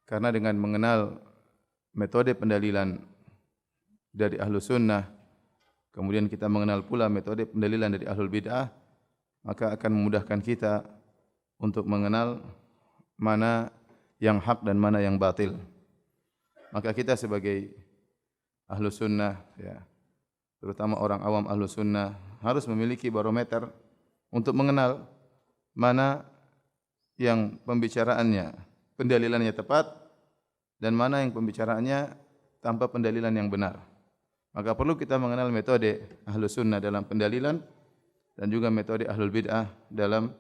Karena dengan mengenal metode pendalilan dari ahlu sunnah, kemudian kita mengenal pula metode pendalilan dari ahlul bid'ah, maka akan memudahkan kita untuk mengenal mana yang hak dan mana yang batil. Maka kita sebagai ahlu sunnah, ya, terutama orang awam ahlu sunnah, harus memiliki barometer untuk mengenal mana yang pembicaraannya, pendalilannya tepat, dan mana yang pembicaraannya tanpa pendalilan yang benar. Maka perlu kita mengenal metode ahlus sunnah dalam pendalilan dan juga metode ahlul bid'ah dalam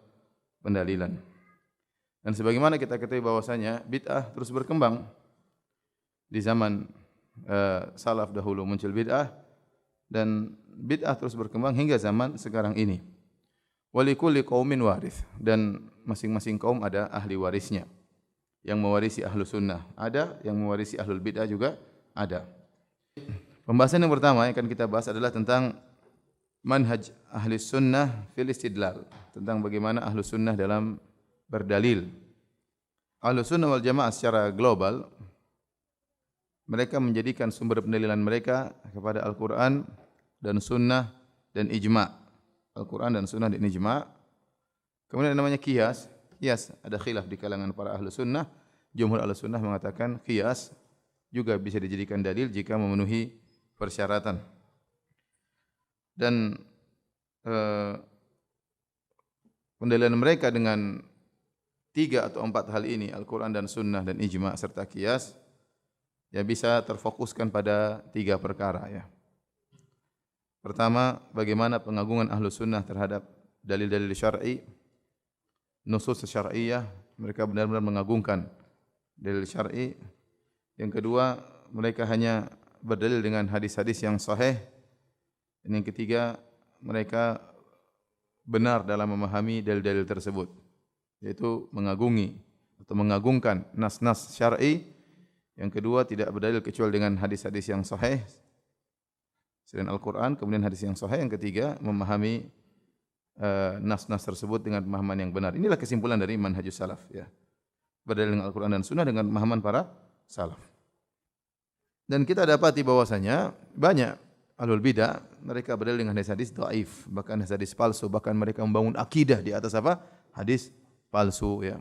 pendalilan. Dan sebagaimana kita ketahui bahwasanya bid'ah terus berkembang. Di zaman salaf dahulu muncul bid'ah dan bid'ah terus berkembang hingga zaman sekarang ini. Walikulli qaumin warith, dan masing-masing kaum ada ahli warisnya. Yang mewarisi ahlus sunnah ada, yang mewarisi ahlul bid'ah juga ada. Pembahasan yang pertama yang akan kita bahas adalah tentang manhaj ahli sunnah fil istidlal, tentang bagaimana ahli sunnah dalam berdalil. Ahli sunnah wal jamaah secara global, mereka menjadikan sumber pendalilan mereka kepada Al-Quran dan sunnah dan ijma'. Al-Quran dan sunnah dan ijma'. Kemudian ada namanya qiyas. Qiyas ada khilaf di kalangan para ahli sunnah. Jumhur ahli sunnah mengatakan qiyas juga bisa dijadikan dalil jika memenuhi persyaratan. Dan pendalilan mereka dengan 3 atau 4 hal ini, Al-Quran dan sunnah dan ijma' serta qiyas, ya bisa terfokuskan pada 3 perkara, ya. Pertama, bagaimana pengagungan ahlu sunnah terhadap dalil-dalil syar'i, nusus syar'iyah, mereka benar-benar mengagungkan dalil syar'i. Yang kedua, mereka hanya berdalil dengan hadis-hadis yang sahih. Dan yang ketiga, mereka benar dalam memahami dalil-dalil tersebut, yaitu mengagungi atau mengagungkan nas-nas syar'i. Yang kedua, tidak berdalil kecuali dengan hadis-hadis yang sahih selain Al-Quran, kemudian hadis yang sahih. Yang ketiga, memahami nas-nas tersebut dengan pemahaman yang benar. Inilah kesimpulan dari manhajus salaf, ya. Berdalil dengan Al-Quran dan sunnah dengan pemahaman para salaf. Dan kita dapati bahwasanya banyak ahlul bidah, mereka berdalil dengan hadis-hadis dhaif, bahkan hadis palsu, bahkan mereka membangun akidah di atas apa? Hadis palsu, ya.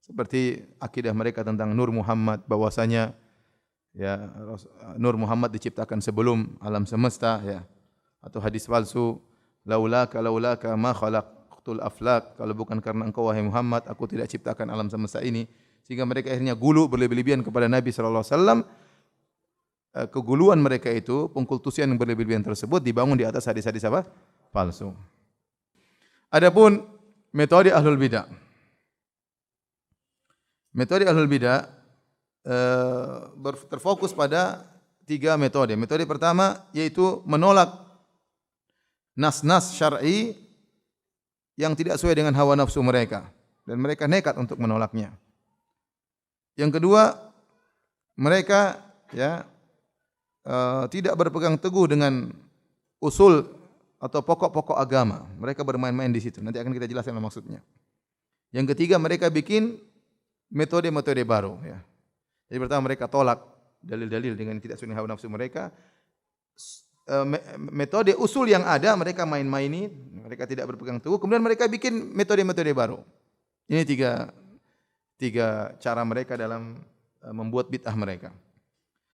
Seperti akidah mereka tentang Nur Muhammad, bahwasanya ya Nur Muhammad diciptakan sebelum alam semesta, ya. Atau hadis palsu, laulaka ma khalaqtul aflak, kalau bukan karena engkau wahai Muhammad aku tidak ciptakan alam semesta ini. Sehingga mereka akhirnya gulu berlebih-lebihan kepada Nabi sallallahu alaihi wasallam. Keguluan mereka itu, pengkultusian yang berlebih-lebihan tersebut dibangun di atas hadis-hadis apa? Palsu. Adapun metode ahlul bidah. Metode ahlul bidah terfokus pada 3 metode. Metode pertama yaitu menolak nas-nas syar'i yang tidak sesuai dengan hawa nafsu mereka, dan mereka nekat untuk menolaknya. Yang kedua, mereka tidak berpegang teguh dengan usul atau pokok-pokok agama. Mereka bermain-main di situ. Nanti akan kita jelaskan maksudnya. Yang ketiga, mereka bikin metode-metode baru, ya. Jadi pertama, mereka tolak dalil-dalil dengan tidak sesuai dengan hawa nafsu mereka. Metode usul yang ada mereka main-maini, mereka tidak berpegang teguh. Kemudian mereka bikin metode-metode baru. Ini tiga cara mereka dalam membuat bid'ah mereka.